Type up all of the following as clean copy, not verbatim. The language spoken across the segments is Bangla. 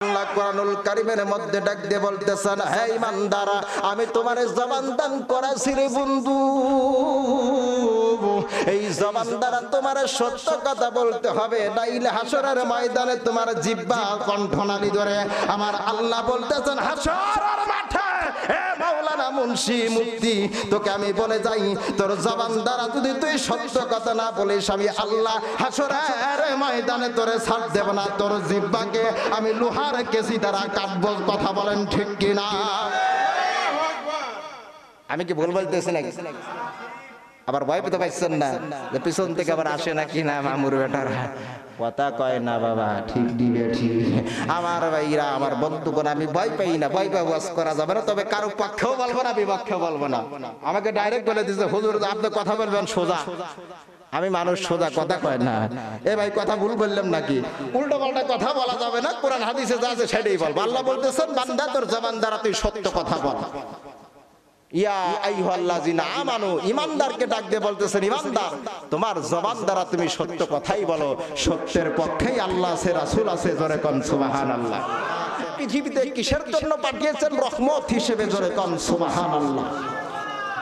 আল্লাহ কোরআনুল কারীমের মধ্যে ডাক দিয়ে বলতেছেন, হে ঈমানদারা, আমি তোমারে জবান দান করেছি রে বন্ধু। এই জবান দ্বারা তোমার সত্য কথা বলতে হবে, নাইলে হাসরের ময়দানে তোমার জিহ্বা কণ্ঠনালী ধরে আমার আল্লাহ বলতেছেন হাসরের মাঠে, হে মাওলানা মুন্সি মুফতি, তোকে আমি বলে যাই, তোর জবান দ্বারা যদি তুই সত্য কথা না বলিস, আমি আল্লাহ হাসরের ময়দানে তোরে ছাড় দেব না, তোর জিহ্বাকে আমি লোহার কেসি দ্বারা কাটবো। কথা বলেন ঠিক কিনা? আমি কি ভুল বলতেছি নাকি? আবার ভয় পেতে পাইছেন না যে পিছন থেকে আবার আসে নাকি না মামুর বেটার কথা কয় না বাবা, ঠিক দিবে ঠিক। আমার ভাইরা, আমার বন্ধুগণ, আমি ভয় পাই না, ভয় পাই ওয়াজ করা যাবে না, তবে কারো পক্ষেও বলবো না, বিপক্ষেও বলবো না। আমাকে ডাইরেক্ট বলে দিচ্ছে হুজুর আপনি কথা বলবেন সোজা। আমি মানুষ সোজা, কথা কয় না। এ ভাই কথা ভুল বললাম নাকি? উল্টো পাল্টা কথা বলা যাবে না, কোরআন হাদিসে যা আছে সেটাই বলবো। আল্লাহ বলতেছেন বান্দা তোর জবান দ্বারা তুই সত্য কথা বল। ইয়া আইয়ুহাল্লাযিনা আমানু, ঈমানদারকে ডাক দিয়ে বলতেছেন ঈমানদার, তোমার জবান দ্বারা তুমি সত্য কথাই বলো, সত্যের পক্ষেই আল্লাহ আছে, রাসূল আছে, জোরে কোন সুবহানাল্লাহ। পৃথিবীতে কিসের জন্য পাঠিয়েছেন? রহমত হিসেবে, জোরে কোন সুবহানাল্লাহ।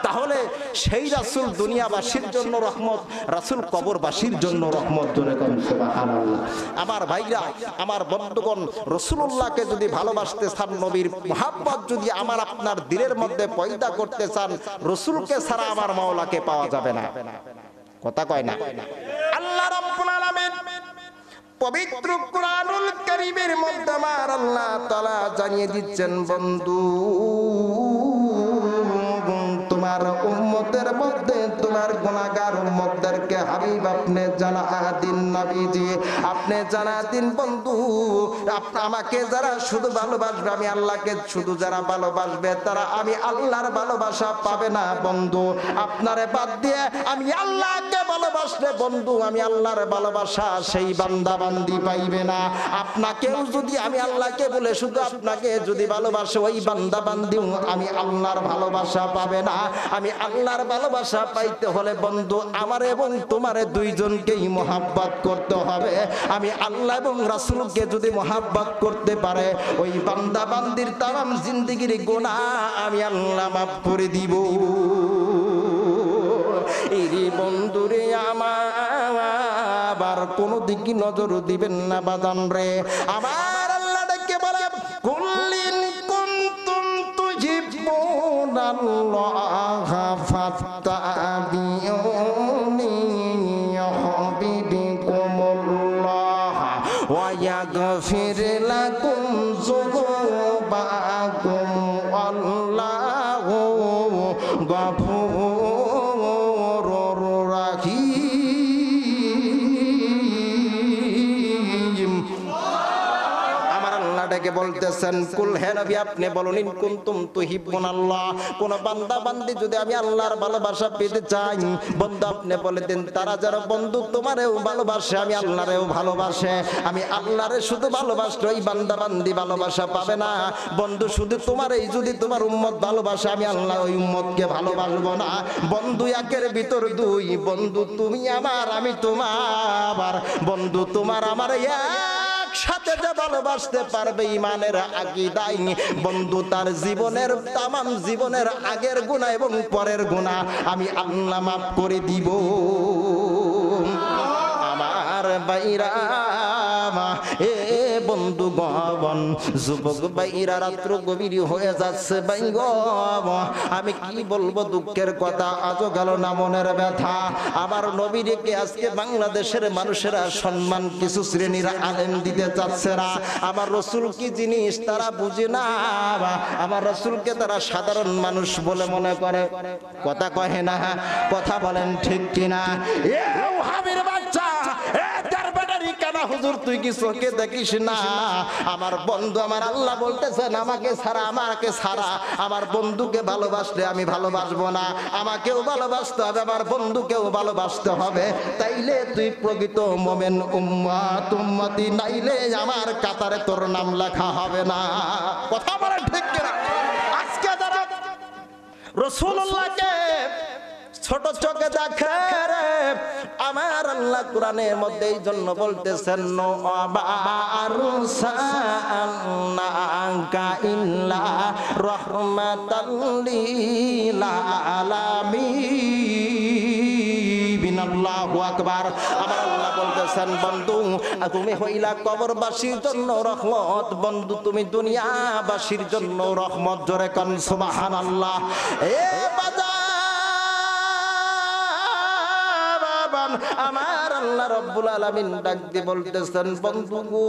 তাহলে সেই রাসূল দুনিয়াবাসীর জন্য রহমত, রাসূল কবরবাসীর জন্য রহমত, জোরে কোন সুবহানাল্লাহ। আমার ভাইরা, আমার বন্ধুগণ, রাসূলুল্লাহকে যদি ভালোবাসতে চান, নবীর মুহাব্বত যদি আমার আপনার দিলের মধ্যে পয়দা করতে চান, রাসূলকে ছাড়া আমার মাওলাকে পাওয়া যাবে না। কথা কয় না? আল্লাহ রাব্বুল আলামিন পবিত্র কুরআনুল কারীমের মধ্যে আমার আল্লাহ তাআলা জানিয়ে দিচ্ছেন, বন্ধু তোমার উম্মতের মধ্যে তোমার গুনাহগার উম্মতদেরকে হাবিব আপনি জানা দিন, নবীজি আপনি জানা দিন বন্ধু, আমাকে যারা শুধু ভালোবাসবে, আমি আল্লাহকে শুধু যারা ভালোবাসবে, তারা আমি আল্লাহর ভালোবাসা পাবে না বন্ধু। আপনারে বাদ দিয়ে আমি আল্লাহকে ভালোবাসলে বন্ধু, আমি আল্লাহর ভালোবাসা সেই বান্দা বান্দি পাইবে না। আপনাকেও যদি আমি আল্লাহকে বলে শুধু আপনাকে যদি ভালোবাসে, ওই বান্দা বান্দিও আমি আল্লাহর ভালোবাসা পাবে না। আমি আল্লাহর ভালোবাসা পাইতে হলে বন্ধু আমার এবং তোমারে দুইজনকেই মহাব্বত করতে হবে। আমি আল্লাহ এবং রাসূলকে যদি মহাব্বত করতে পারে, ওই বান্দা বান্দির তামাম জিন্দেগির গুনাহ আমি আল্লাহ মাফ করে দিব। এরি বন্ধুরে আমার কোনো দিকে নজর দিবেন না বাদান রে। আমার আল্লাহ ডেকে বলে কুল্লিন কুনতুম তুহিব্বুনাল্লাহ ফাত্তাবিউনি ইউহিব্বুকুমুল্লাহ ওয়া ইয়াগফির লাকুম যুনুবাকুম আল্লাহু গফুরুর রাহিম। আমার আল্লাহ ডেকে বলতেছেন কুল, হে নবী আপনি বলুন, ইন কুনতুম তুহিব্বুনাল্লাহ, কোন বান্দা বান্দি যদি আমি আল্লাহর ভালোবাসা পেতে চাই, বন্ধু আপনি বলে দেন তারা যারা বন্ধু তোমারেও ভালোবাসে, আমি আল্লাহরেও ভালোবাসে। আমি আল্লাহরে শুধু ভালোবাসলে ওই বান্দা বান্দি ভালোবাসা পাবে না বন্ধু। শুধু তোমারই যদি তোমার উম্মত ভালোবাসে, আমি আল্লাহ ওই উম্মতকে ভালোবাসবো না বন্ধু। একের ভিতর দুই বন্ধু, তুমি আমার আমি তোমার বন্ধু, তোমার আমার সাথে যে ভালোবাসতে পারবে ঈমানের আকীদায় বন্ধু, তার জীবনের তামাম জীবনের আগের গুনাহ এবং পরের গুনাহ আমি আল্লাহ মাফ করে দিব। আমার বাইরা এ বন্ধু গবন, যুবক বাইরা রাত্র গভীর হয়ে যাচ্ছে ভাই গো, আমি কি বলবো দুঃখের কথা, আজও গেল না মনের ব্যথা। আমার নবীকে আজকে বাংলাদেশের মানুষেরা সম্মান কিছু শ্রেণীর আলেম দিতে চাচ্ছে না। আমার রাসূল কি জিনিস তারা বুঝে না, আমার রাসূলকে তারা সাধারণ মানুষ বলে মনে করে। কথা কহে না, কথা বলেন ঠিক কিনা? এ ওহাবীর বাচ্চা, এ দরবারি কেন হুজুর তুই কি চোখে দেখিস না? আমার বন্ধু আমার আল্লাহ বলতেছেন আমাকে ছাড়া, আমাকে ছাড়া আমার বন্ধুকে ভালোবাসলে আমি ভালোবাসবো না। আমাকেও ভালোবাসতে হবে, আমার বন্ধুকেও ভালোবাসতে হবে, তাইলে তুই প্রকৃত মুমিন উম্মত উম্মতি, নাইলে আমার কাতারে তোর নাম লেখা হবে না। কথা বলে ঠিক কিনা? আজকে যারা রাসূলুল্লাহকে ছোট চোখে দেখে রে আমার আল্লাহ কোরআনের মধ্যে এই জন্য বলতেছেন নো আরসালনাকা ইল্লা রাহমাতাল লিল আলামিন। আল্লাহু আকবার। আমার আল্লাহ বলতেছেন বন্ধু তুমি হইলা কবরবাসীর জন্য রহমত, বন্ধু তুমি দুনিয়াবাসীর জন্য রহমত। জোরে কোন সুবহানাল্লাহ। এ বাবা আমার আল্লাহ রব্বুল আলামিন ডাক দিয়ে বলতেছেন বন্ধু গো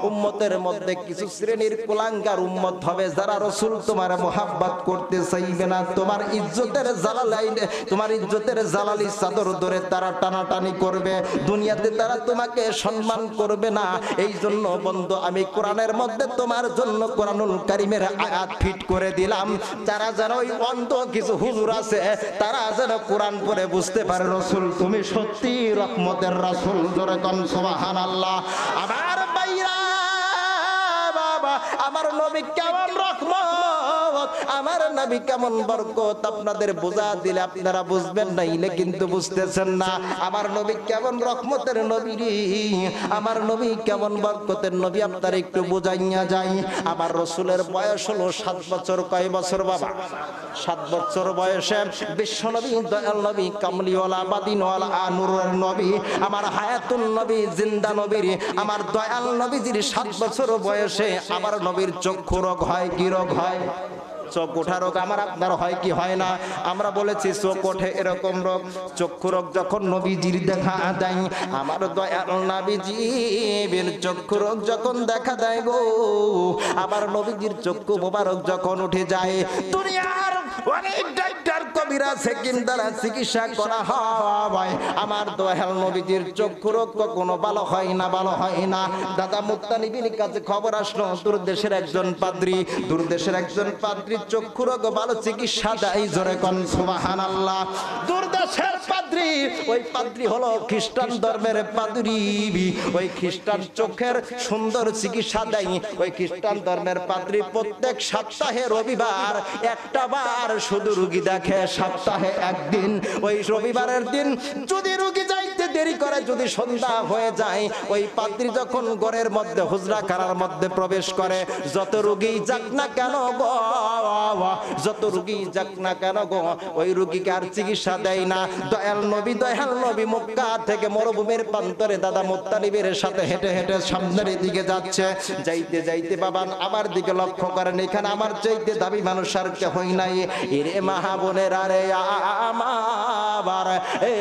উম্মতের মধ্যে কিছু শ্রেণীর কুলাঙ্গার উম্মত হবে যারা রাসূল তোমার মোহাব্বত করতে চাইবে না, তোমার ইজ্জতের জালালাইনে তোমার ইজ্জতের জালালি চাদর ধরে তারা টানাটানি করবে, দুনিয়াতে তারা তোমাকে সম্মান করবে না। এই জন্য বন্ধু আমি কোরআনের মধ্যে তোমার জন্য কোরআনুল কারীমের আয়াত ফিট করে দিলাম, তারা যেন ওই অন্ধ কিছু হুজুর আছে তারা যেন কোরআন পড়ে বুঝতে পারে রাসূল তুমি সত্যি রহমতের রাসূল। জোরে কোন সুবহানাল্লাহ। আমার ভাইরা বাবা আমার নবী কেমন রহমত, আমার নবী কেমন বরকত আপনাদের বোঝা দিলে আপনারা বুঝবেন না, ইলে কিন্তু বুঝতেছেন না। আমার নবী কেমন রহমতের নবী রে, আমার নবী কেমন বরকতের নবী আপনারা একটু বুঝাইয়া যাই। আমার রাসূলের বয়স হলো 7 বছর। কয় বছর বাবা? 7 বছর বয়সে বিশ্ব নবী দয়াল নবী কামলিওয়ালা বাদিনওয়ালা নূরের নবী আমার হায়াতুন নবী জিন্দা নবীর আমার দয়াল নবীজির 7 বছর বয়সে আমার নবীর চক্ষু রোগ হয়। কি রোগ হয়? চোখ ওঠা রোগ। আমার আপনার হয় কি হয় না? আমরা বলেছি চোখ ওঠে এরকম রোগ। চক্ষু রোগ যখন নবীজির দেখা দেয়, আমার দয়াল নবীজির চক্ষু রোগ যখন দেখা দেয় গো, আমার নবীজির চক্ষু মোবারক যখন উঠে যায়, দুনিয়ার অনেক ডাক্তার কবিরাজ হেকিম দ্বারা চিকিৎসা করা হয়, আমার দয়াল নবীজির চক্ষু রোগ কখনো ভালো হয় না, ভালো হয় না। দাদা মুত্তালিবের কাছে খবর আসলো দূরদেশের একজন পাদ্রী, দূরদেশের একজন পাদ্রী চক্ষু রোগ ভালো চিকিৎসা দেয়। জোরে কোন সুবহানাল্লাহ। দূরদেশের পাদ্রী, ওই পাদ্রী হলো খ্রিস্টান ধর্মের পাদ্রী, ওই খ্রিস্টান চোখের সুন্দর চিকিৎসা দেয়। ওই খ্রিস্টান ধর্মের পাদ্রী প্রত্যেক সপ্তাহে রবিবার একটা বার শুধু রোগী দেখে, সপ্তাহে একদিন। ওই রবিবারের দিন যদি রোগী যাইতে দেরি করে, যদি সন্ধ্যা হয়ে যায়, ওই পাদ্রী যখন ঘরের মধ্যে হুজরা খানার মধ্যে প্রবেশ করে, যত রোগী যাক না কেন গো, যত রোগী যাক না কেন গো, ওই রোগীকে আর চিকিৎসা দেয় না। দয়াল নবী মক্কা থেকে মরুভূমির প্রান্তরে দাদা মুত্তালিবের সাথে হেঁটে হেঁটে সামনের দিকে যাচ্ছে। যাইতে যাইতে বাবা আমার দিকে লক্ষ্য করেন, এখানে আমার চাইতে দাবি মানুষ আর কেহই নাই। এরে মা বোনেরা রে, আমার এ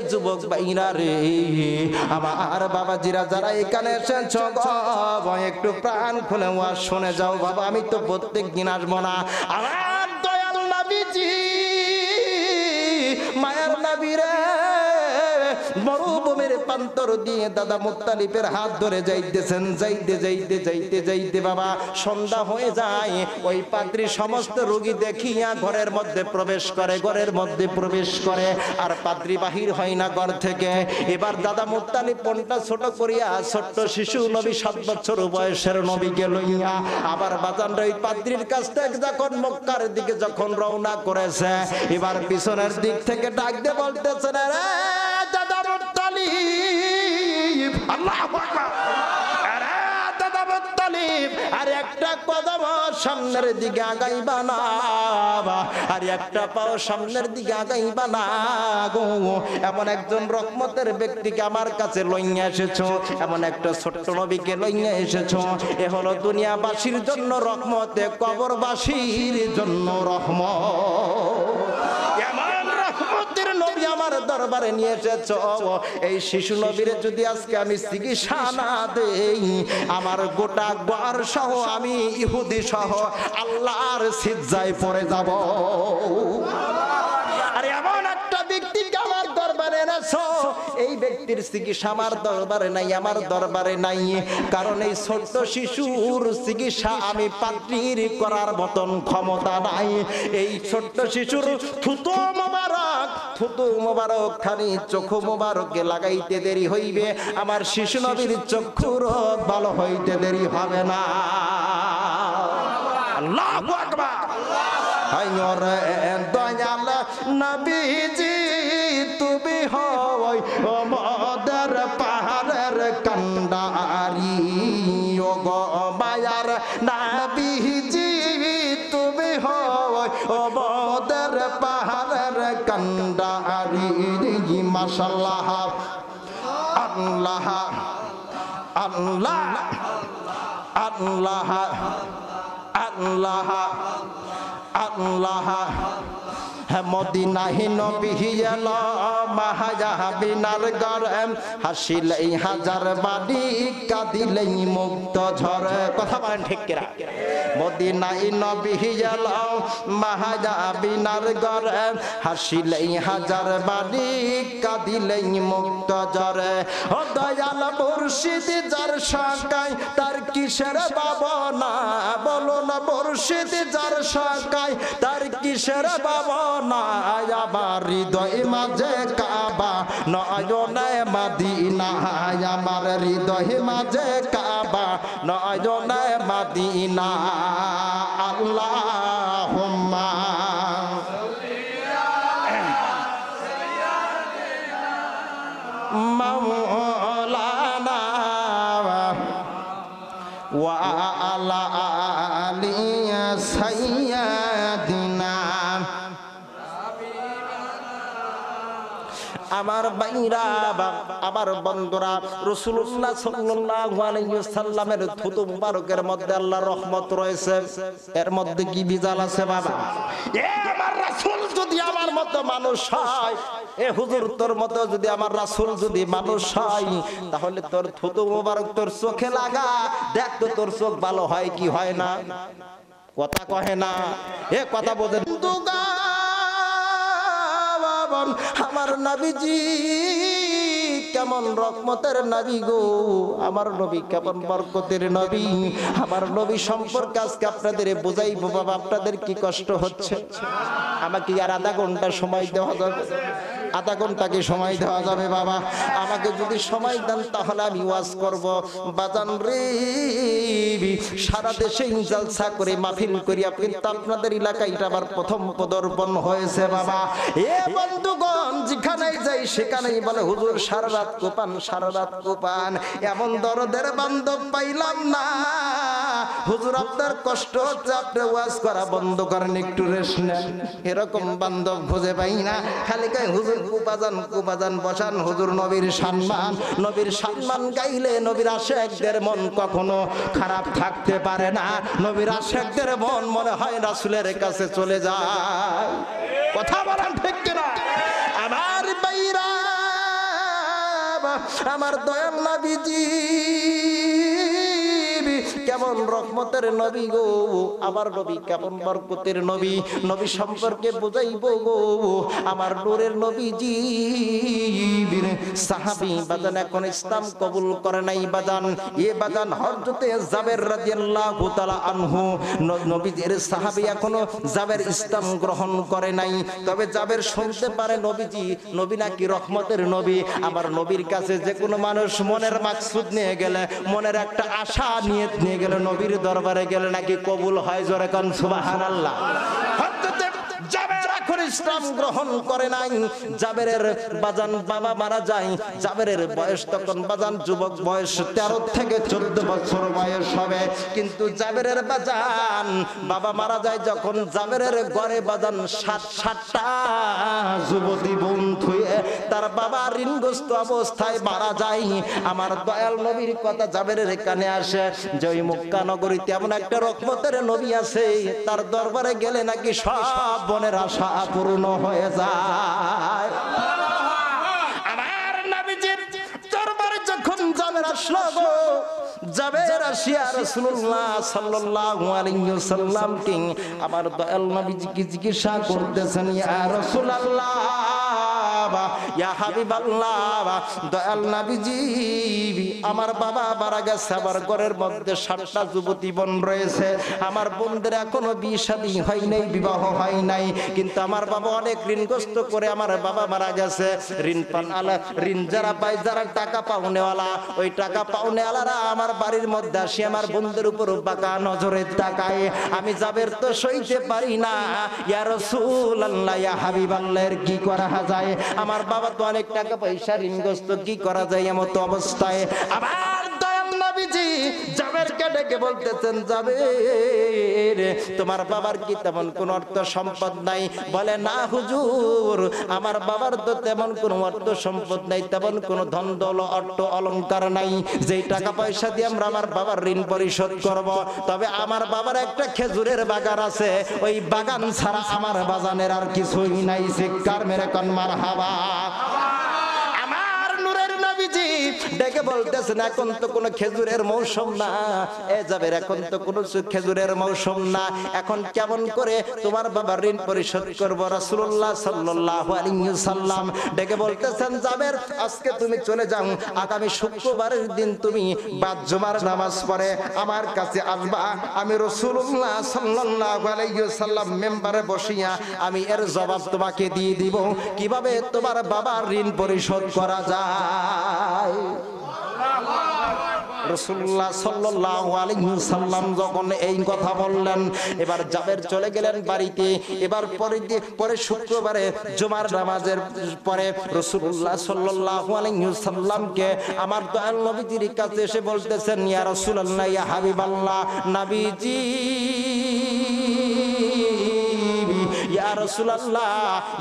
যুবক ভাইরা রে, আমার বাবাজিরা যারা এখানে এসেছো গো, একটু প্রাণ খুলে ওয়াজ শুনে যাও বাবা। আমি তো প্রত্যেক দিন আসবো না। আমার দয়াল নবীজি মায়ার নবী রে মরুভূমির প্রান্তর দিয়ে দাদা মুত্তালিবের হাত ধরে যাইতেছেন। যাইতে যাইতে যাইতে যাইতে বাবা সন্ধ্যা হয়ে যায়। ওই পাদ্রী সমস্ত রোগী দেখিয়া ঘরের মধ্যে প্রবেশ করে, ঘরের মধ্যে প্রবেশ করে, আর পাদ্রী বাহির হয় না ঘর থেকে। এবার দাদা মুত্তালিব পনটা ছোট করিয়া ছোট্ট শিশু নবী 7 বছর বয়সের নবীকে লইয়া আবার বাজান ওই পাদ্রীর কাছ থেকে যখন মক্কার দিকে যখন রওনা করেছে, এবার পিছনের দিক থেকে ডাক দিয়ে বলতেছে রে দাদা মুত্তালিব, আল্লাহু আকবার, আরে দাদা মুত্তালিব, আর একটা কদম সামনের দিকে আগাইবা না, আর একটা পাও সামনের দিকে আগাইবা না গো। এমন একজন রহমতের ব্যক্তিকে আমার কাছে লইয়া এসেছো, এমন একটা ছোট্ট নবীকে লইয়া এসেছো। এ হলো দুনিয়াবাসীর জন্য রহমত, কবরবাসীর জন্য রহমত। আমার দরবারে নিয়ে এসেছ, এই শিশু নবীরে যদি আজকে আমি চিকিৎসা না দেই, আমার গোটা ঘর সহ আমি ইহুদি সহ আল্লাহর সিজদায় পড়ে যাব। আরে এমন একটা ব্যক্তিকে আমার দরবারে এনেছো, এই ব্যক্তির চিকিৎসা আমার দরবারে নাই, আমার দরবারে নাই। কারণ এই ছোট্ট শিশুর চিকিৎসা আমি পাত্রীর করার মতন ক্ষমতা নাই। এই ছোট্ট শিশুর থুতু মোবারক খানি চক্ষু মোবারকে লাগাইতে দেরি হইবে, আমার শিশু নবীর চক্ষু রোগ ভালো হইতে দেরি হবে না। আল্লাহু আকবার। দয়াল নবীজি তুমি হই আমাদের পাহাড়ের কান্ডারি ও গো মায়ার নবীজি তুমি হই আমাদের পাহাড়ের কান্ডারি মাশাআল্লাহ আল্লাহ আল্লাহ আল্লাহ আল্লাহ আল্লাহ মদিনাহি নবী এলো মাহাজাবিনার ঘরে হাসিলেই হাজার বাড়ি কাঁদিলেই মুক্ত ঝরে কথা বলেন ঠিক কিনা মদিনাহি নবী এলো মাহাজাবিনার ঘরে হাসিলেই হাজার বাড়ি কাঁদিলেই মুক্ত ঝরে ও দয়াল মুর্শিদ যার শাখায় তার কিসের ভাবনা বলো না মুর্শিদ যার শাখায় তার কিসের ভাবনা আমার হৃদয় মাঝে কাবা নয়নে মদিনা আমার হৃদয় মাঝে কাবা নয়নে মদিনা আল্লাহুম্মা মাওলানা ওয়া আলা আলি সাইয়্যিদিনা আমার ভাইরা আমার বন্ধুরা রাসূলুল্লাহ সাল্লাল্লাহু আলাইহি ওয়াসাল্লামের থুতু মুবারকের মধ্যে আল্লাহর রহমত রয়েছে এর মধ্যে কি বিজাল আছে বাবা এ আমার রাসূল যদি আমার মতো মানুষ হয় এ হুজুর তোর মতো যদি আমার রাসূল যদি মানুষ হয় তাহলে তোর থুতু মুবারক তোর চোখে লাগা দেখ তো তোর চোখ ভালো হয় কি হয় না কথা কহে না এ কথা বোঝেন আমার নবীজি কেমন রহমতের নবী গো আমার নবী কেমন বরকতের নবী আমার নবী সম্পর্কে আজকে আপনাদের বোঝাইবো বাবা আপনাদের কি কষ্ট হচ্ছে আমাকে আর আধা ঘন্টা সময় দেওয়া যাবে আধা ঘন্টা কি সময় দেওয়া যাবে বাবা আমাকে যদি সময় দেন তাহলে আমি ওয়াজ করব বাজান রে সারা দেশে জলসা করে মাহফিল করি কিন্তু আপনাদের এলাকায় এটা আবার প্রথম পদার্পণ হয়েছে বাবা এ বন্ধুগণ যেখানেই যাই সেখানেই বলে হুজুর সারা রাত কোপান এমন দরদের বান্ধব পাইলাম না হুজুর আপনার কষ্ট হচ্ছে আপনি ওয়াজ করা বন্ধ করেন একটু রেস্ট নেন এরকম বান্ধব খুঁজে পাই না খালি কয় হুজুর কুপাজান বসান হুজুর নবীর সম্মান গাইলে নবীর আশিকদের মন কখনো খারাপ থাকতে পারে না নবীর আশিকদের মন মনে হয় রাসূলের কাছে চলে যায় কথা বলেন ঠিক কিনা আমার ভাইরা আমার দয়াল নবীজি কেমন রহমতের নবী গো আমার নবী কেমন বরকতের নবী নবী সম্পর্কে বুঝাইবো গো আমার নূরের নবীজি সাহাবী বাজান এখন ইসলাম কবুল করে নাই বাজান এ বাজান হযরতে জাবের রাদিয়াল্লাহু তাআলা আনহু নবীজির সাহাবী এখনো জাবের ইসলাম গ্রহণ করে নাই তবে জাবের শুনতে পারে নবীজি নবী নাকি রহমতের নবী আমার নবীর কাছে যে কোনো মানুষ মনের মাকসুদ নিয়ে গেলে মনের একটা আশা নিয়ত নিয়ে গেলে নবীর দরবারে গেলে নাকি কবুল হয় জোরে কোন সুবহানাল্লাহ হযরতে জাবের এখন ইসলাম গ্রহণ করে নাই জাবেরের বাজান বাবা মারা যায় জাবেরের বয়স তখন বাজান যুবক বয়স 13 থেকে 14 বছর বয়স হবে কিন্তু জাবেরের বাজান বাবা মারা যায় যখন জাবেরের ঘরে বাজান 7টা যুবতী বোন থুয়ে তার বাবা ঋণগ্রস্ত অবস্থায় মারা যায় আমার দয়াল নবীর কথা জাবেরের কানে আসে যে ওই মক্কা নগরীতে এমন একটা রহমতের নবী আছে তার দরবারে গেলে নাকি সব বনের আশা পূর্ণ হয়ে যায় আমার নবীজির দরবারে যখন জাবের আসলো গো জাবের আসিয়া রাসূলুল্লাহ সাল্লাল্লাহু আলাইহি ওয়াসাল্লাম কে আমার দয়াল নবীজি কি জিজ্ঞাসা করতেছেন ইয়া রাসূলুল্লাহ ইয়া হাবিবাল্লাহ, দয়াল নবীজি আমার বাবা মারা গেছে, আমার ঘরের মধ্যে 7টা যুবতী বোন রয়েছে, আমার বোনদের এখনো বিয়ে শাদী হয় নাই, বিবাহ হয় নাই, কিন্তু আমার বাবা অনেক ঋণগ্রস্ত করে আমার বাবা মারা গেছে। ঋণ পান আলা, ঋণ যারা পায়, যারা টাকা পাওনেওয়ালা, ওই টাকা পাওনেওয়ালারা আমার বাড়ির মধ্যে আসি আমার বোনদের উপর বাঁকা নজরে তাকায়। আমি জাবের তো সইতে পারি না, ইয়া রাসূলুল্লাহ ইয়া হাবিবাল্লাহ, কি করা যায়? আমার বাবা তো অনেক টাকা পয়সা ঋণগ্রস্ত, কি করা যায় এমত অবস্থায়? আবার দয়াল নবীজি জাবেরকে ডেকে বলতেছেন, জাবের তোমার বাবার কি তেমন কোন অর্থ সম্পদ নাই? বলে না হুজুর, আমার বাবার তো তেমন কোন অর্থ সম্পদ নাই, তেমন কোন ধন দৌলত অর্থ অলংকার নাই যেই টাকা পয়সা দিয়ে আমরা আমার বাবার ঋণ পরিশোধ করব। তবে আমার বাবার একটা খেজুরের বাগান আছে, ওই বাগান ছাড়া আমার বাজানের আর কিছুই নাই। চিৎকার মেরে কোন মারহাবা। ডেকে বলতেছেন, এখন তো কোনো খেজুরের মৌসুম না, এ যাবের এখন তো কোনো খেজুরের মৌসুম না, এখন কেমন করে তোমার বাবার ঋণ পরিশোধ করবো? রাসূলুল্লাহ সাল্লাল্লাহু আলাইহি ওয়াসাল্লাম ডেকে বলতেছেন, যাবের আজকে তুমি চলে যাও, আগামী শুক্রবারের দিন তুমি বাদ জুমার নামাজ পড়ে আমার কাছে আসবা, আমি রাসূলুল্লাহ সাল্লাল্লাহু আলাইহি ওয়াসাল্লাম মেম্বারে বসিয়া আমি এর জবাব তোমাকে দিয়ে দিব, কিভাবে তোমার বাবার ঋণ পরিশোধ করা যায়। রাসূলুল্লাহ সাল্লাল্লাহু আলাইহি ওয়াসাল্লাম যখন এই কথা বললেন, এবার জাবের চলে গেলেন বাড়িতে। এবার পরে শুক্রবারে জুমার নামাজের পরে রাসূলুল্লাহ সাল্লাল্লাহু আলাইহি ওয়াসাল্লামকে আমার দয়াল নবীজির কাছে এসে বলতেছেন, ইয়া রাসূলুল্লাহ ইয়া হাবিবাল্লাহ, নবীজি ইয়া রাসূলুল্লাহ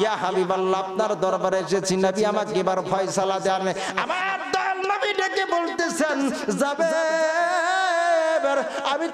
ইয়া হাবিবাল্লাহ, আপনার দরবারে এসেছি, নবী আমাকে এবার ফয়সালা দেন। আমার দয়াল নবী ডেকে বলতেছেন, যাবে আমি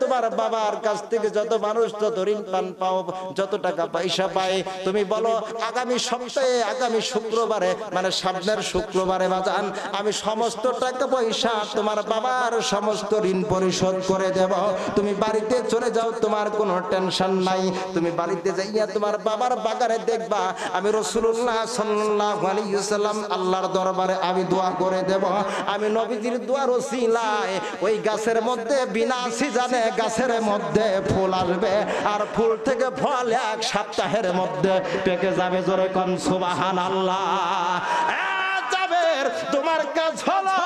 তোমার বাবার কাছ থেকে যত মানুষ যত ঋণ পান পাও, যত টাকা পয়সা পায়, তুমি বলো আগামী সপ্তাহে আগামী শুক্রবারে, মানে সামনের শুক্রবারে বাজান, আমি সমস্ত টাকা পয়সা তোমার বাবার সমস্ত ঋণ পরিশোধ করে দেব। তুমি বাড়িতে চলে যাও, তোমার কোনো টেনশন নাই। তুমি বাড়িতে যাইয়া তোমার বাবার বাগানে দেখবা আমি রাসূলুল্লাহ সাল্লাল্লাহু আলাইহি ওয়াসাল্লাম আল্লাহর দরবারে আমি দোয়া করে দেব। আমি নবীজির দোয়ার ওসিলায় ওই গাছের মধ্যে বিনা সিজনে গাছের মধ্যে ফুল আসবে, আর ফুল থেকে ফল 1 সপ্তাহের মধ্যে পেকে যাবে। জোরে কোন সুবহানাল্লাহ। জাবের তোমার কাজ হলো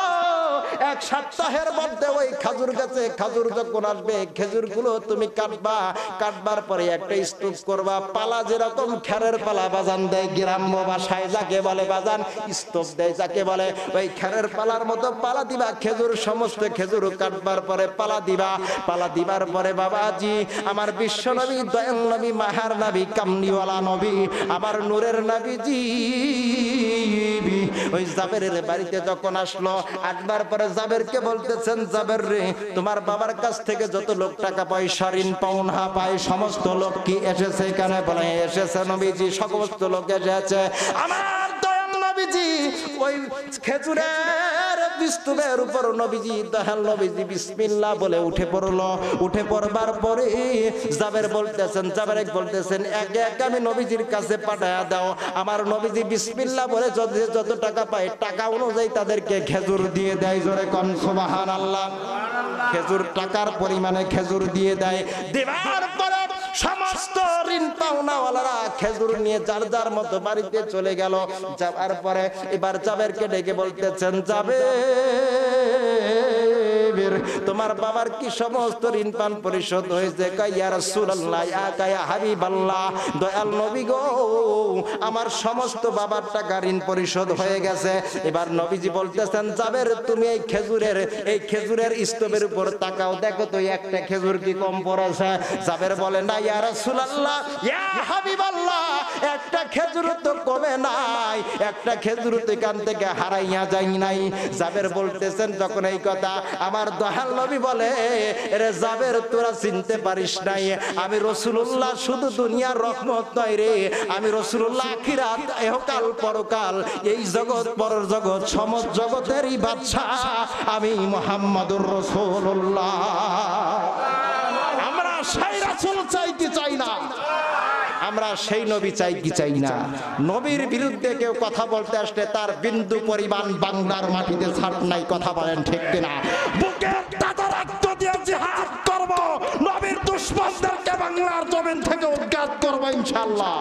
1 সপ্তাহের মধ্যে ওই খেজুর গাছে খেজুর যখন আসবে, খেজুরগুলো তুমি কাটবা, কাটবার পরে একটা স্তূপ করবা, পালা যেরকম খেরের পালা বাজান দেয় গ্রাম্য ভাষায় যাকে বলে বাজান স্তূপ দেয় যাকে বলে, ওই খেরের পালার মতো পালা দিবা, খেজুর সমস্ত খেজুর কাটবার পরে পালা দিবা। পালা দিবার পরে বাবাজি আমার বিশ্ব নবী, দয়াল নবী, মাহার নবী, কামলিওয়ালা নবী, আমার নূরের নবীজি ওই জাবেরের বাড়িতে যখন আসলো, আসবার পরে জাবেরকে বলতেছেন, জাবের রে, তোমার বাবার কাছ থেকে যত লোক টাকা পয়সা ঋণ পাওনা পায় সমস্ত লোক কি এসেছে এখানে? বলে এসেছে নবীজি, সমস্ত লোক এসেছে। আমার দয়াল নবীজি ওই খেজুরের স্তূপের উপর নবীজি, দয়াল নবীজি বিসমিল্লাহ বলে উঠে পড়লো। উঠে পড়বার পরে জাবের বলতেছেন, জাবের বলতেছেন, একে একে আমি নবীজির কাছে পাঠায়া দাও। আমার নবীজি বিসমিল্লাহ বলে যত টাকা পায় টাকা অনুযায়ী তাদেরকে খেজুর দিয়ে দেয়। জোরে কোন সুবহানাল্লাহ। খেজুর টাকার পরিমাণে খেজুর দিয়ে দেয়। দেবার পরে সমস্ত ঋণ পাওনাওয়ালারা খেজুর নিয়ে যার যার মতো বাড়িতে চলে গেল। যাবার পরে এবার জাবেরকে ডেকে বলতেছেন, জাবের তোমার বাবার কি সমস্ত ঋণ পান পরিশোধ হয়েছে? ইয়া রাসূলুল্লাহ ইয়া হাবিবাল্লাহ, দয়াল নবী গো, আমার সমস্ত বাবার টাকা ঋণ পরিশোধ হয়ে গেছে। এবার নবীজি বলতেছেন, জাবের তুমি এই খেজুরের স্তূপের উপর তাকাও, দেখো তো একটা খেজুর কি কম পড়েছে? জাবের বলে, না ইয়া রাসূলুল্লাহ ইয়া হাবিবাল্লাহ, একটা খেজুর তো কমে নাই, একটা খেজুর তো এখান থেকে হারাইয়া যায় নাই। জাবের বলতেছেন যখন এই কথা, আমার দয়াল নবী বলে, রে জাবের তোরা চিনতে পারিস নাই, আমি রাসূলুল্লাহ শুধু দুনিয়ার রহমত নয় রে, আমি রাসূলুল্লাহ আখিরাত ইহকাল পরকাল এই জগৎ পরর জগৎ সমস্ত জগতেরই বাদশা, আমি মুহাম্মাদুর রাসূলুল্লাহ। আমরা সেই রাসূল চাইতে চাই না, আমরা সেই নবী চাই কি চাই না? নবীর বিরুদ্ধে কেউ কথা বলতে আসলে তার বিন্দু পরিমাণ বাংলার মাটিতে ছাড় নাই, কথা বলেন ঠিক কিনা? বুকের তাজা রক্ত দিয়ে জিহাদ করব, নবীর দুশমনদেরকে বাংলার জমিন থেকে উৎখাত করব ইনশাআল্লাহ।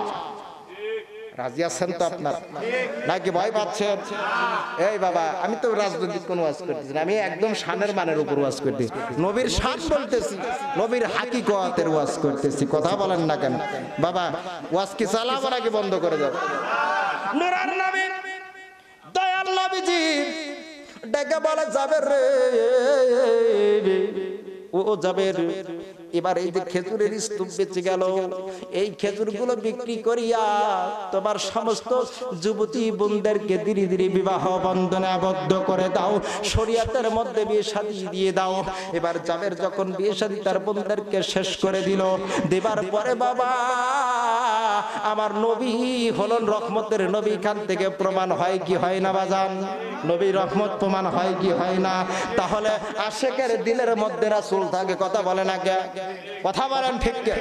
রাজি আছেন তো আপনার, নাকি ভয় পাচ্ছেন? এই বাবা, আমি তো রাজনৈতিক কোনো ওয়াজ করতেছি না, আমি একদম শানের মানের উপর ওয়াজ করতেছি, নবীর শান বলতেছি, নবীর হাকিকতের ওয়াজ করতেছি। কথা বলেন না কেন বাবা? ওয়াজ কি চালাবো নাকি বন্ধ করে দাও? নূরের নবী দয়াল নবীজি ডেকে বলে, জাবের রে, ও জাবের, এবার এই যে খেজুরের স্তূপ বেঁচে গেল, এই খেজুরগুলো বিক্রি করিয়া তোমার সমস্ত যুবতী বোনদেরকে ধীরে ধীরে বিবাহ বন্ধনে আবদ্ধ করে দাও, শরীয়তের মধ্যে বিয়ে শাদী দিয়ে দাও। এবার জাবের যখন বিয়ে শাদী তার বোনদেরকে শেষ করে দিল, দেবার পরে বাবা আমার নবী হলেন রহমতের নবী, খান থেকে প্রমাণ হয় কি হয় না বাজান? নবী রহমত প্রমাণ হয় কি হয় না? তাহলে আশেকের দিলের মধ্যে রাসূল থাকে, কথা বলে না কে? কথা বলেন ঠিক কে?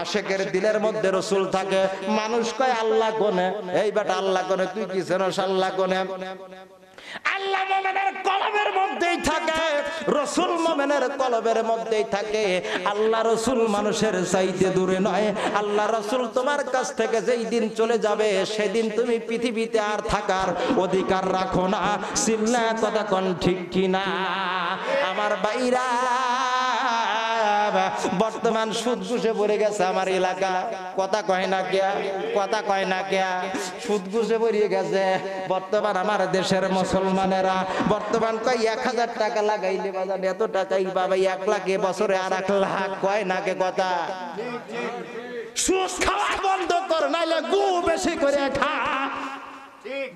আশেকের দিলের মধ্যে রাসূল থাকে। মানুষ কয় আল্লাহ কোনে, এই বেটা আল্লাহ কোনে, তুই কি জানোস আল্লাহ কোনে? আল্লাহ মুমিনের কলবের মধ্যেই থাকে, রাসূল মুমিনের কলবের মধ্যেই থাকে। আল্লাহ রাসূল মানুষের চাইতে দূরে নয়। আল্লাহ রাসূল তোমার কাছ থেকে যেই দিন চলে যাবে, সেদিন তুমি পৃথিবীতে আর থাকার অধিকার রাখো না। চিল্লা কথা কোন ঠিক কিনা আমার বাইরা? বর্তমান সুদ ঘুষে পড়ে গেছে আমার এলাকা, কথা কয় না কে? কথা কয় না কে? সুদ ঘুষে পড়ে গেছে বর্তমান আমার দেশের মুসলমানেরা। বর্তমান কয় 1000 টাকা লাগাইলে বাজান এত টাকাই বাবা, 1 লাখ বছরে আর 1 লাখ, কয় না কে কথা? সুদ খাওয়া বন্ধ কর, নাইলে গু বেশি করে খা। ঠিক।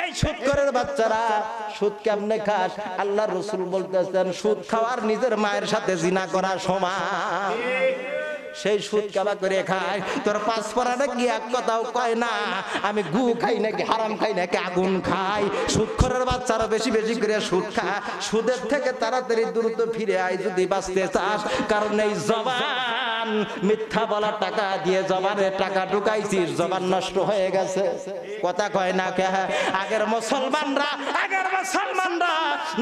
এই সুদখোরের বাচ্চারা সুদ কেমনে খাস? আল্লাহ রাসূল বলতেছেন সুদ খাওয়ার নিজের মায়ের সাথে জিনা করা সমান। সেই সুদ কাবা করে খায়, তোর পাঁচ পড়াটা কি এক কথাও কয় না আমি গু খাই নাকি হারাম খাই নাকি আগুন খাই। সুদখোরের বাচ্চারা বেশি বেশি করে সুদ খা। সুদের থেকে তাড়াতাড়ি দ্রুত ফিরে আয় যদি বাঁচতে চাস, কারণ এই জবান মিথ্যা বলা টাকা দিয়ে জবানের টাকা ঢুকাইছিস, জবান নষ্ট হয়ে গেছে, কথা কয় না কে? আগের মুসলমানরা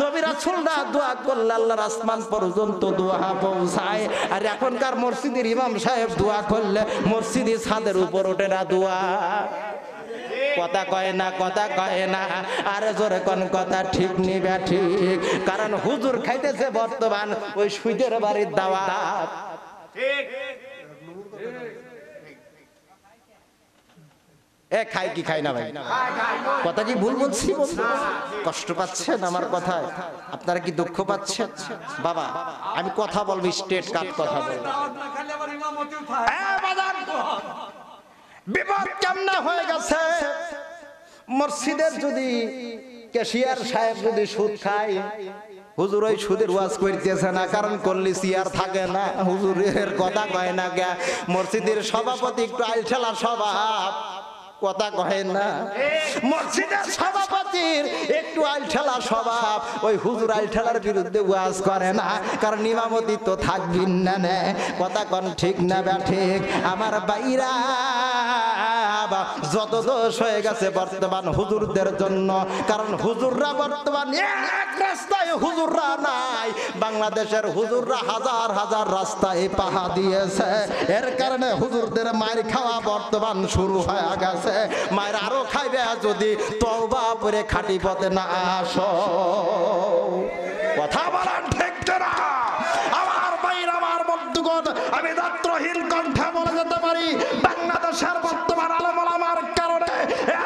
নবী রাসূলরা দোয়া করলে আল্লাহর আসমান পর্যন্ত দোয়া পৌঁছায়, আর এখনকার মসজিদের ইমাম সাহেব দোয়া করলে মসজিদি ছাদের উপর ওঠে না দোয়া। কথা কয় না, কথা কয় না, আরে জোরে কোন কথা ঠিক নিবে ঠিক? কারণ হুজুর খাইতেছে বর্তমান ওই সুদের বাড়ির দাওয়াত। ঠিক। এ খাই কি খাই না ভাই? কথা কি ভুল বলছি? কষ্ট পাচ্ছেন আমার কথায়? আপনারা কি দুঃখ পাচ্ছেন? বাবা আমি কথা বলবো, স্টেট কাট কথা বলবো। বিপদ কেমনে হয়ে গেছে? মসজিদের যদি ক্যাশিয়ার সাহেব যদি সুদ খায়, হুজুর ওই সুদের ওয়াজ করতেছে না, কারণ করলে চেয়ার থাকে না। হুজুরের কথা কয় না গে। মসজিদের সভাপতি একটু আইলঠেলা স্বভাব, কথা কয় না। মসজিদের সভাপতির একটু আইলঠেলা স্বভাব, ওই হুজুর আইলঠেলার বিরুদ্ধে ওয়াজ করে না, কারণ ইমামতি তো থাকবেন না। কথা কোন ঠিক না বা ঠিক আমার বাইরা? যত দোষ হয়ে গেছে বর্তমান হুজুরদের জন্য, কারণ হুজুররা বর্তমান এক রাস্তায় হুজুররা নাই। বাংলাদেশের হুজুররা হাজার হাজার রাস্তায় পাহা দিয়েছে, এর কারণে হুজুরদের মার খাওয়া বর্তমান শুরু হয়ে গেছে। মায়ের আরো খাইবে যদি তওবা করে খাঁটি পথে না আসো। কথা বলেন ঠিক না আমার ভাইরা? আমার বন্ধুগণ, আমি দাত্রহীন কণ্ঠে বলে যেতে পারি, বাংলাদেশের বর্তমান আলেম ওলামার কারণে,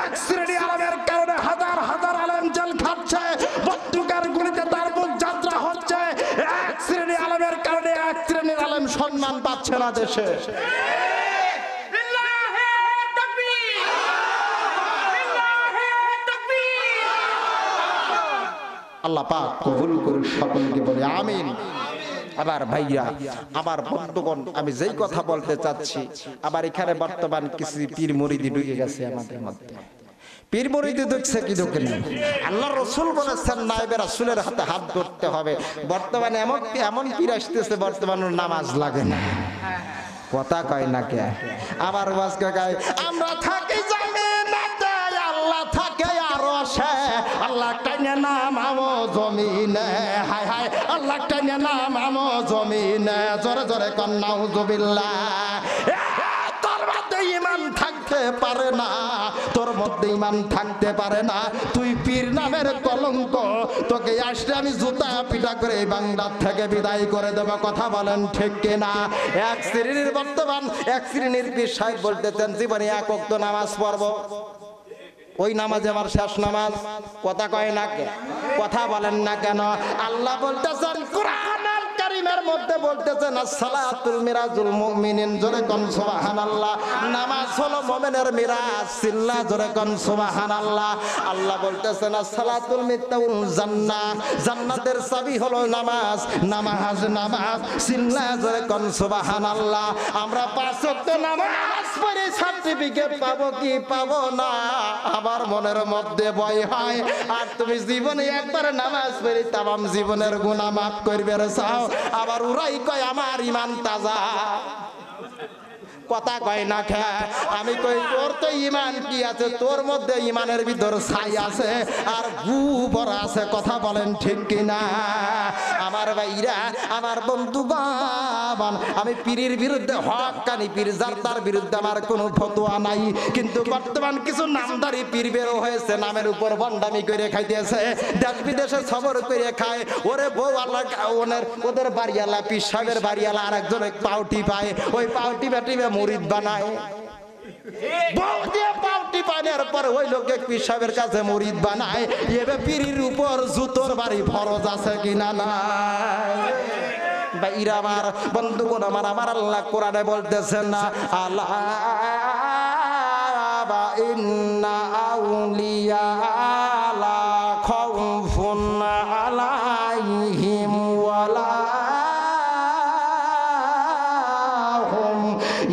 এক শ্রেণী আলেমের কারণে হাজার হাজার আলেম জেল খাচ্ছে, বন্দুকের গুলিতে তার বুক যাত্রা হচ্ছে। এক শ্রেণী আলেমের কারণে এক শ্রেণীর আলেম সম্মান পাচ্ছে না দেশে। আল্লাহ পাক কবুল করুন সকলকে, বলে আমিন। আবার ভাইয়া আমার বন্ধুগণ, আমি যেই কথা বলতে চাচ্ছি, আবার এখানে বর্তমান কিছু পীর মুরিদি ঢুকে গেছে আমাদের মধ্যে। পীর মুরিদি দেখছে কি ঢুকে না? আল্লাহ রাসূল বলেছেন নায়েবে রাসূলের হাতে হাত ধরতে হবে। বর্তমানে এমন পীর আসতেছে বর্তমানে নামাজ লাগে না। কথা কয় না কে আবার ওয়াজকে গায় আমরা থাকি জমিনেতে আল্লাহ থাকে আরশে আল্লাহ টাইনে নামামো জমিনে হায় হায় আল্লাহ টাইনে নামামো জমিনে জোরে জোরে কোন নাউজুবিল্লাহ তোর মধ্যে ঈমান থাকতে পারে না তোর মধ্যে ঈমান থাকতে পারে না তুই পীর নামের কলঙ্ক তোকে আসলে আমি জুতা পিটা করে এই বাংলার থেকে বিদায় করে দেব কথা বলেন ঠিক কিনা এক শ্রেণীর বর্তমান এক শ্রেণীর পীর সাহেব বলতেছেন জীবনে এক ওয়াক্ত নামাজ পড়বো ওই নামাজ আমার শেষ নামাজ কথা কয় না কে কথা বলেন না কেন আল্লাহ বলতেছেন কোরআনুল কারীমের মধ্যে বলতেছেন আসসালাতুল মিরাজুল মুমিনিন জোরে কোন সুবহানাল্লাহ নামাজ হলো মুমিনের মিরাজ সিল্লা জোরে কোন সুবহানাল্লাহ আল্লাহ বলতেছেন আসসালাতুল মিফতাহুল জান্নাহ জান্নাতের চাবি হলো নামাজ নামাজ নামাজ সিল্লা জোরে কোন সুবহানাল্লাহ আমরা পাঁচ ওয়াক্ত নামাজ পড়ে সার্টিফিকেট পাবো কি পাবো না আমার মনের মধ্যে ভয় হয় আর তুমি জীবনে একবার নামাজ পড়ে তামাম জীবনের গুনাহ মাফ করবে চাও আবার উরাই কয় আমার ঈমান তাজা কথা কয় না খা আমি কই তোর তো ঈমান কি আছে তোর মধ্যে ঈমানের ভিতর ছাই আছে আর গু ভরা আছে কথা বলেন ঠিক কি না আমার ভাইরা আমার বন্ধুগণ আমি পীরের বিরুদ্ধে হক্কানি পীর জারদার বিরুদ্ধে আমার কোনো ফতোয়া নাই কিন্তু বর্তমান কিছু নামদারি পীর বের হয়েছে নামের উপর ভণ্ডামি করে খাইতেছে দেশ বিদেশে সবর করে খায় ওরে বউ আল্লাহ ওদের বাড়িওয়ালা পীর সাহেবের বাড়িওয়ালা আরেকজন পাউটি পায় ওই পাউটি বেটিবে মুরিদ বানায় বউ দিয়ে পাউটি পানের পর ওই লোকে পীর সাহেবের কাছে মুরিদ বানায় এবে পীরের উপর জুতোর বাড়ি ফরজ আছে কিনা নাই ভাইরা আমার বন্ধুগণ আমার আমার আল্লাহ কোরআনে বলতেছেন না আলা ইন্না আউলিয়া লা খাউফুন আলাইহিম ওয়ালা হুম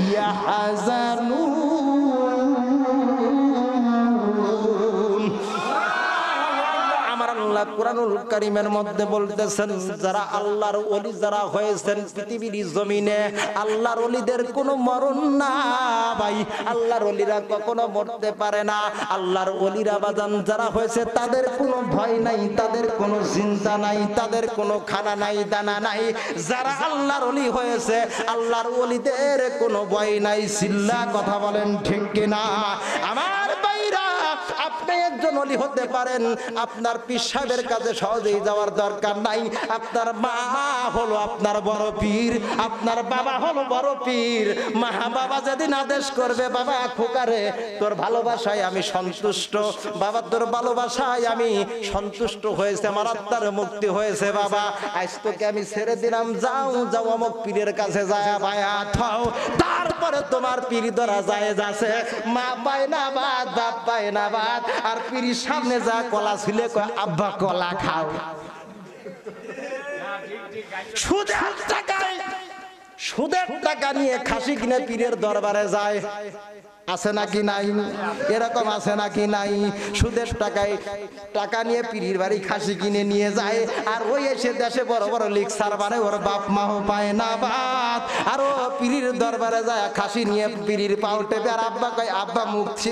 ইয়াহজানুন আমার আল্লাহ কোরআনুল কারীমের মধ্যে বলতেছেন যারা আল্লাহর ওলি যারা হয়েছেন পৃথিবীর জমিনে আল্লাহর ওলিদের কোনো মরণ না ভাই আল্লাহর ওলিরা কখনো মরতে পারে না আল্লাহর ওলিরা বাজান যারা হয়েছে তাদের কোনো ভয় নাই তাদের কোনো চিন্তা নাই তাদের কোনো খানা নাই দানা নাই যারা আল্লাহর ওলি হয়েছে আল্লাহর ওলিদের কোনো ভয় নাই চিল্লা কথা বলেন ঠিক কিনা আমার ভাইরা আপনি একজন ওলি হতে পারেন আপনার পীর সাহেবের কাছে সহজেই যাওয়ার দরকার নাই আপনার মা হলো আপনার বড় পীর আপনার বাবা হলো বড় পীর মা বাবা যেদিন আদেশ করবে বাবা খোকারে তোর ভালোবাসায় আমি সন্তুষ্ট বাবা তোর ভালোবাসায় আমি সন্তুষ্ট হয়েছে আমার আত্মার মুক্তি হয়েছে বাবা আজ তোকে আমি ছেড়ে দিলাম যাও যাও অমুক পীরের কাছে যায় বায়াত হও তারপরে তোমার পীর ধরা যায় যাচ্ছে মা পায় না বাদ বাপ পায় না বাদ আর পীরের সামনে যা কলা ছিলে কয় আব্বা কলা খাও সুদের টাকা নিয়ে খাসি কিনে পীরের দরবারে যায় আছে নাকি নাই এরকম আছে নাকি নাই সুদের টাকায় টাকা নিয়ে পীরের বাড়ি খাসি কিনে নিয়ে যায় আর ওই এসে দেশে বড় বড় লিকসার বানায় ওর বাপ মাও পায় না বাদ আর ও পীরের দরবারে যায় খাসি নিয়ে পীরের পাও টেপে আর আব্বা কয় আব্বা মুক্তি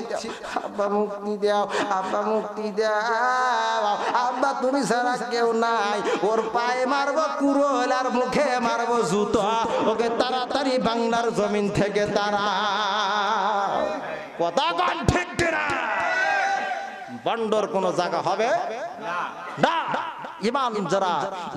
আব্বা মুক্তি দাও আব্বা মুক্তি দাও আব্বা তুমি ছাড়া কেউ নাই ওর পায়ে মারবো কুড়োল আর মুখে মারবো জুতো ওকে তাড়াতাড়ি বাংলার জমিন থেকে তারা কথা গান ঠিক না বন্ডর কোন জায়গা হবে না ইমান যারা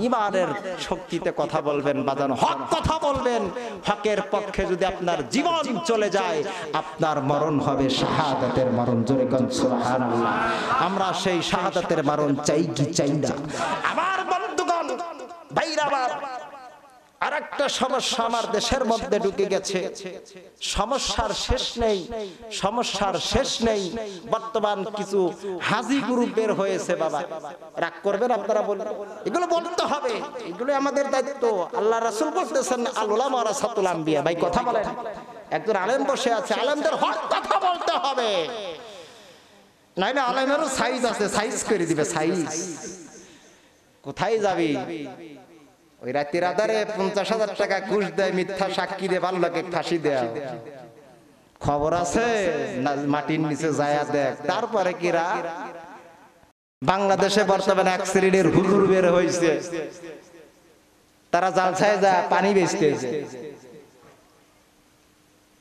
ইমানের শক্তিতে কথা বলবেন বাজানো হক কথা বলবেন হকের পক্ষে যদি আপনার জীবন চলে যায় আপনার মরণ হবে শাহাদাতের মরণ জোরে কোন সুবহানাল্লাহ আমরা সেই শাহাদাতের মরণ চাই কি চাই না আমার বন্ধুগণ ভাইরা আমার আরেকটা সমস্যা আমার দেশের মধ্যে ঢুকে গেছে সমস্যার শেষ নেই সমস্যার শেষ নেই বর্তমান কিছু হাজি গ্রুপ বের হয়েছে বাবা রাগ করবেন আপনারা বলবেন এগুলো বলতে হবে এগুলো আমাদের দায়িত্ব আল্লাহ রাসূল বলতেছেন আল উলামা ওয়ারাসাতুল আম্বিয়া ভাই কথা বলেন একজন আলেম বসে আছে আলেমদের হক কথা বলতে হবে নাইলে আলেমেরও সাইজ আছে সাইজ করে দিবে সাইজ কোথায় যাবি ওই রাতের আধারে 50,000 টাকা ঘুষ দেয়, মিথ্যা সাক্ষী দিয়ে ভাল্লাকে ফাঁসি দেয়। খবর আছে না? মাটির নিচে যায়া দেখ। তারপরে কিরা বাংলাদেশে বর্তমানে এক শ্রেণীর হুজুর বের হয়েছে, তারা জালসায় যা পানি বেচতেছে,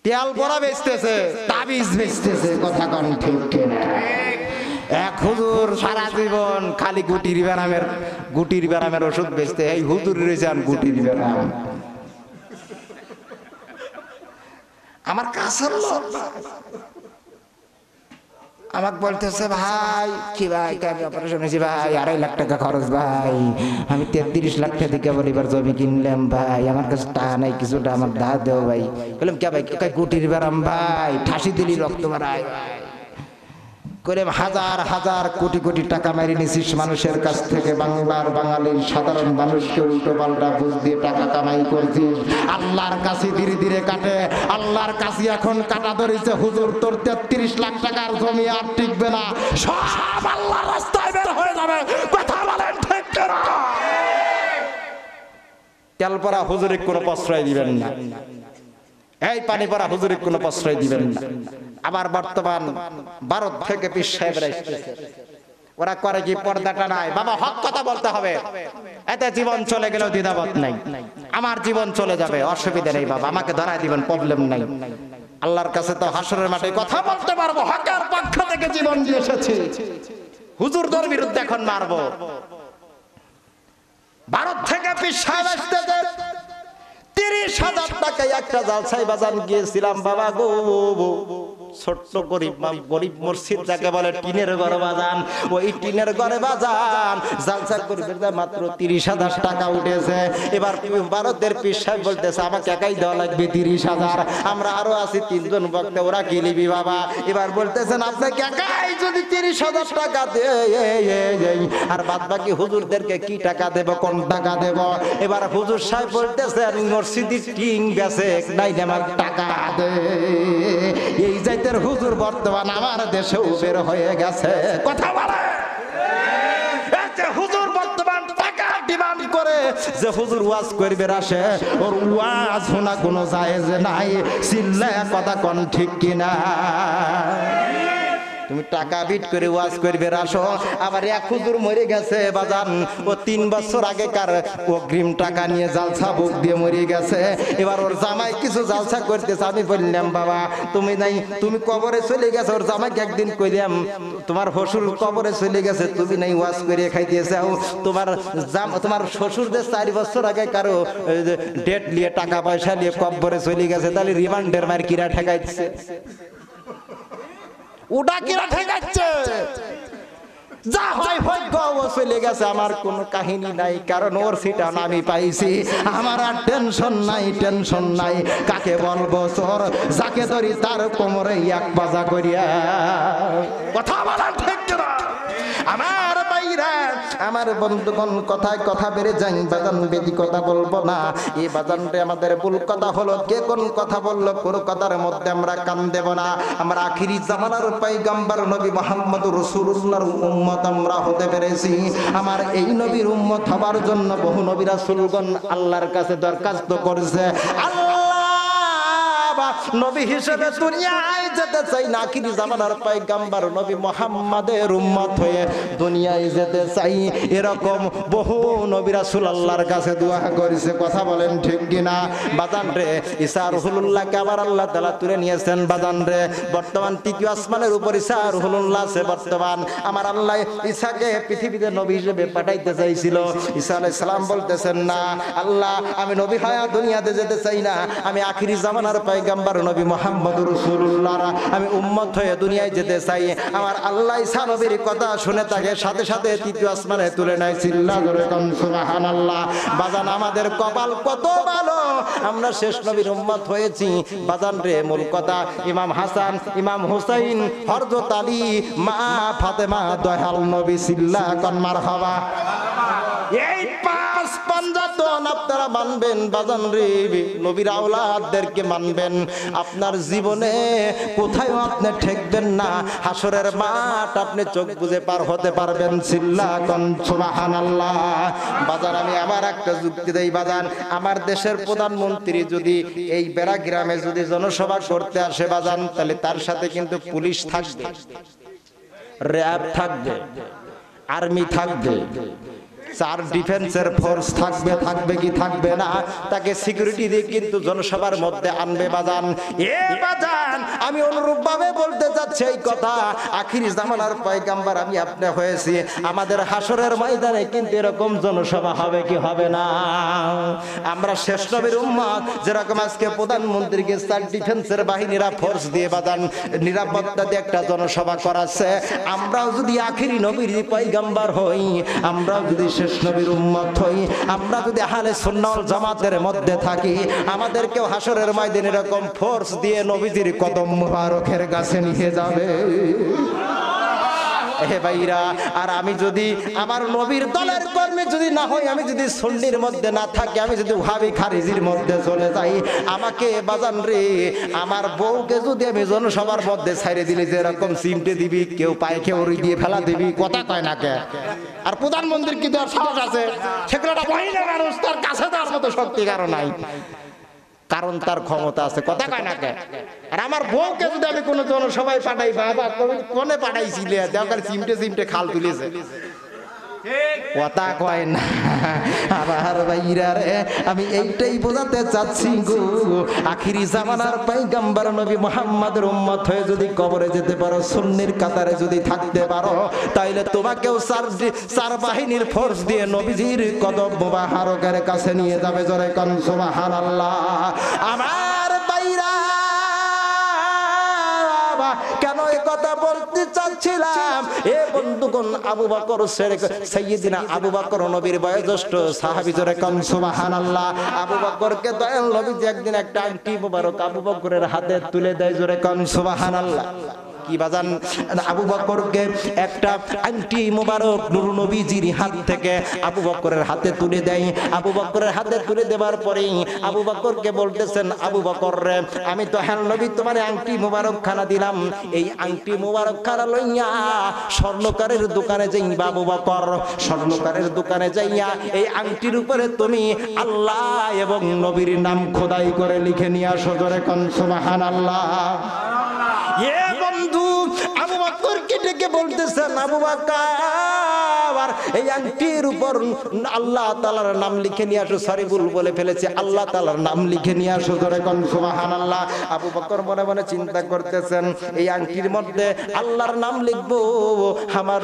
তেল বড়া বেচতেছে, তাবিজ বেচতেছে। কথা কন ঠিক ঠিক? এক হুজুর সারা জীবন খালি গুটির ব্যারামের ওষুধ বেচতে। এই হুজুর রয়েছে গুটির ব্যারাম। আমার কাছের লোক আমাকে বলতেছে, ভাই কি ভাই আমি অপারেশন হয়েছি ভাই, 2.5 লাখ টাকা খরচ ভাই, আমি 33 লাখ টাকা দিকে বলিবার জমি কিনলাম ভাই, আমার কাছে টাকা নাই, কিছুটা আমার ধার দেও ভাই। বললাম কে ভাই? গুটির ব্যারাম ভাই, ঠাসি দিলি রক্ত বাড়ায় করে হাজার হাজার কোটি কোটি টাকা মেরে নিছিস মানুষের কাছ থেকে। বাংলার বাঙালির সাধারণ মানুষকে উল্টো পাল্টা বুঝ দিয়ে টাকা কামাই করছিস। আল্লাহর কাছে ধীরে ধীরে কাটে, আল্লাহর কাছে এখন কাটা ধরেছে। হুজুর তোর 33 লাখ টাকার জমি আর টিকবে না, সব আল্লাহর রাস্তায় বের হয়ে যাবে। কথা বলেন ঠিক না? তেল পরা হুজুরে কোনো প্রশ্রয় দিবেন না, এই পানি পরা হুজুরে কোনো প্রশ্রয় দিবেন না। আবার বর্তমান ভারত থেকে পীর সাহেবরা এসেছে, ওরা করে কি পর্দাটা নাই। বাবা হক কথা বলতে হবে, এতে জীবন চলে গেলেও দ্বিধাবোধ নাই। আমার জীবন চলে যাবে, অসুবিধা নেই বাবা, আমাকে ধরায় দিবেন, প্রবলেম নাই। আল্লাহর কাছে তো হাসরের মাঠে কথা বলতে পারবো, হকের পক্ষ থেকে জীবন দিয়ে এসেছি। হুজুরদের বিরুদ্ধে এখন মারবো। ভারত থেকে পীর সাহেব আসতেছে, 30,000 টাকায় একটা জালসাই বাজান গিয়েছিলাম বাবা গো। ছোট্ট গরিব মসজিদ যাকে বলে, টিনের ঘরে বাজান, ওই টিনের ঘরে বাজান জালসা করবে মাত্র 30,000 টাকা উঠেছে। এবার ভারতের পীর সাহেব বলতেছে আমাকে একাই দেওয়া লাগবে 30,000, আমরা আরো আছি 3 জন বক্তা, ওরা কি নিবি বাবা? এবার বলতেছেন আপনাকে একাই যদি 30,000 টাকা দেয় আর বাদ বাকি হুজুরদেরকে কি টাকা দেব, কোন টাকা দেব? এবার হুজুর সাহেব বলতেছেন মসজিদের টিং বেচে নাই আমার টাকা দে। এই জাতের হুজুর বর্তমান আমার দেশে বের হয়ে গেছে। কথা বলে হুজুর বর্তমান টাকা ডিমান্ড করে যে হুজুর ওয়াজ করবে আসে, ওর ওয়াজ শোনা কোনো জায়েজ নাই। চিল্লায় কথা কোন ঠিক কিনা? তুমি টাকা বিট করে ওয়াজ করবে আসো। আবার এক হুজুর মরে গেছে বাজান, ও 3 বছর আগেকার অগ্রিম টাকা নিয়ে জালসা বুক দিয়ে মরে গেছে। এবার ওর জামাই কিছু জালসা করতেছে। আমি বললাম বাবা তুমি কবরে চলে গেছে। ওর জামাইকে একদিন কইলাম তোমার শ্বশুর কবরে চলে গেছে, তুমি নাই ওয়াজ করে খাইতেছাও। তোমার শ্বশুর যে 4 বছর আগে কারো ডেট নিয়ে টাকা পয়সা নিয়ে কবরে চলে গেছে, তাহলে রিমান্ডের মার কিরা ঠেকাইছে? ওটা কিরা ঠেকাচ্ছে? যা হয় হয় গো, চলে গেছে, আমার কোনো কাহিনী নাই, কারণ ওর সিটা আমি পাইছি। আমার আর টেনশন নাই। কাকে বলবো চোর, যাকে ধরি তার কোমরে এক বাজা করিয়া। কথা বলা ঠিক না? আমার বাইরা, আমার বন্ধুগণ, কথায় কথা বেড়ে যাই, বাজান বেদি কথা বলবো না। এই বাজানটা আমাদের ভুল কথা হলো, কে কোন কথা বললো, কোন কথার মধ্যে আমরা কান দেব না। আমরা আখিরি জামানার পয়গম্বর নবী মুহাম্মদ রাসূলুল্লাহর উম্মত আমরা হতে পেরেছি। আমার এই নবীর উম্মত হবার জন্য বহু নবী রাসূলগণ আল্লাহর কাছে দরখাস্ত করেছে, আল্লাহ নবী হিসেবে দুনিয়ায় যেতে চাই না, আখিরি জামানার পয়গম্বর নবী মুহাম্মাদের উম্মত হয়ে দুনিয়ায় যেতে চাই। এরকম বহু নবী রাসূল আল্লাহর কাছে দোয়া করেছে। কথা বলেন ঠিক কিনা? বাজান রে, ঈসা রুহুল্লাহকে আবার আল্লাহ তাআলা তুলে নিয়েছেন। বাজান রে, বর্তমান 3য় আসমানের উপর ঈসা রুহুল্লাহ আছে। বর্তমান আমার আল্লাহ ঈসাকে পৃথিবীতে নবী হিসেবে পাঠাইতে চাইছিল। ঈসা আলাইহিস সালাম বলতেছেন না আল্লাহ, আমি নবী হয়ে দুনিয়াতে যেতে চাই না, আমি আখিরি জামানার পয়গম্বর নবী মুহাম্মদ রাসূলুল্লাহর আমি উম্মত হয়ে দুনিয়ায় যেতে চাই। আমার আল্লাহ ঈসা নবীর কথা শুনে তাকে সাথে সাথে 3য় আসমানে তুলে নেয়। চিল্লা করে কোন সুবহানাল্লাহ। বাজান আমাদের কপাল কত ভালো, আমরা শেষ নবীর উম্মত হয়েছি। বাজান রে, মূল কথা ইমাম হাসান, ইমাম হুসাইন, হযরত আলী, মা ফাতেমা, দয়াল নবী, চিল্লা কোন মারহাবা। এই 5 নামাজ পাঞ্জাতন আপনারা মানবেন বাজান রে, নবীর আওলাদদেরকে মানবেন, আপনার জীবনে কোথায় আপনি ঠেকবেন না। হাসরের মাঠ আপনি চোখ বুজে পার হতে পারবেন। চিল্লা কোন সুবহানাল্লাহ। বাজান আমি আমার একটা যুক্তি দেই বাজান, আমার দেশের প্রধানমন্ত্রী যদি এই বেড়া গ্রামে যদি জনসভা করতে আসে বাজান, তাহলে তার সাথে কিন্তু পুলিশ থাকবে, র্যাব থাকবে, আর্মি থাকবে, চার ডিফেন্সের ফোর্স থাকবে, থাকবে কি থাকবে না? তাকে সিকিউরিটি দিয়ে কিন্তু জনসভার মধ্যে আনবে বাজান। এ বাজান আমি অনুরূপ ভাবে বলতে চাচ্ছি এই কথা, আখিরি জামানার পয়গাম্বার আমি আপনি হয়েছি, আমাদের হাসরের ময়দানে কিন্তু এরকম জনসভা হবে কি হবে না? আমরা শেষ নবীর উম্মত, যেরকম আজকে প্রধানমন্ত্রীকে চার ডিফেন্সের বাহিনীরা ফোর্স দিয়ে বাজান নিরাপত্তা দিয়ে একটা জনসভা করাচ্ছে, আমরাও যদি আখিরি নবীর পয়গাম্বার হই, আমরাও যদি শেষ নবীর উম্মত হই, আমরা যদি আহলে সুন্নাহ ওয়াল জামাতের মধ্যে থাকি, আমাদেরকেও হাসরের ময়দানে এরকম ফোর্স দিয়ে নবীজির কদম মুবারকের কাছে নিয়ে যাবে। হে ভাইরা, আর আমি যদি আমার নবীর দলের কর্মী যদি না হই, আমি যদি সুন্নির মধ্যে না থাকি, আমি যদি ওয়াহাবি খারিজির মধ্যে চলে যাই, আমাকে বাজান রে, আমার বউকে যদি আমি জনসভার মধ্যে ছাইরে দিলে যেরকম চিমটে দিবি, কেউ পায়ে কেউ দিয়ে ফেলা দিবি, কথা কয় না কে? আর প্রধানমন্ত্রীর কি দেওয়ার সাহস আছে? সেগুলো মহিলা মানুষ, তার কাছে তার মতো শক্তি কারণ নাই, কারণ তার ক্ষমতা আছে, কথা কয় না কে? আর আমার বউকে যদি আমি কোনো জনসভায় পাঠাই, বাবা কোনে পাঠাইছিলে, দেওয়ার চিমটে চিমটে খাল তুলেছে, কথা কয় না। আবার ভাইরা রে, আমি এইটাই বোঝাতে চাচ্ছি গো, আখিরি জামানার পয়গম্বর নবী মুহাম্মদের উম্মত হয়ে যদি কবরে যেতে পারো, সুন্নির কাতারে যদি থাকতে পারো, তাইলে তোমাকেও চার বাহিনীর ফোর্স দিয়ে নবীজির কদম মুবারকের কাছে নিয়ে যাবে। জোরে কোন সুবহানাল্লাহ। আমার ভাইরা, কেন এই কথা বলতে চাচ্ছিলাম, এ বন্ধুগণ, আবু বকর সাইয়্যিদিনা আবু বকর নবীর বয়োজ্যেষ্ঠ সাহাবী, জোরে কোন সুবহানাল্লাহ। আবু বকরকে দয়াল নবী একদিন একটা আংটি মোবারক আবু বকরের হাতে তুলে দেয়, জোরে কোন সুবহানাল্লাহ। কি বাজান, আবু বকরকে একটা আংটি মোবারক নূর নবীজির হাত থেকে আবু বকরের হাতে তুলে দেয়। আবু বকরের হাতে তুলে দেওয়ার পরেই আবু বকরকে বলতেছেন, আবু বকর রে, আমি তো হ্যাঁ নবী তোমার আংটি মোবারক খানা দিলাম, এই আংটি মোবারক খানা লইয়া স্বর্ণকারের দোকানে যাইবা আবু বকর, স্বর্ণকারের দোকানে যাইয়া এই আংটির উপরে তুমি আল্লাহ এবং নবীর নাম খোদাই করে লিখে নিয়ে আসো। জোরে কোন সুবহানাল্লাহ। এ বন্ধু, আবু বকরকে ডেকে বলতেছেন, আবু বকর এই আংটির উপর আল্লাহ তাআলার নাম লিখে নিয়ে আসো। সরি, ভুল বলে ফেলেছে, আল্লাহ তাআলার নাম লিখে নিয়ে আসো। জোরে কোন সুবহানাল্লাহ। আবু বকর মনে মনে চিন্তা করতেছেন, এই আংটির মধ্যে আল্লাহর নাম লিখবো, আমার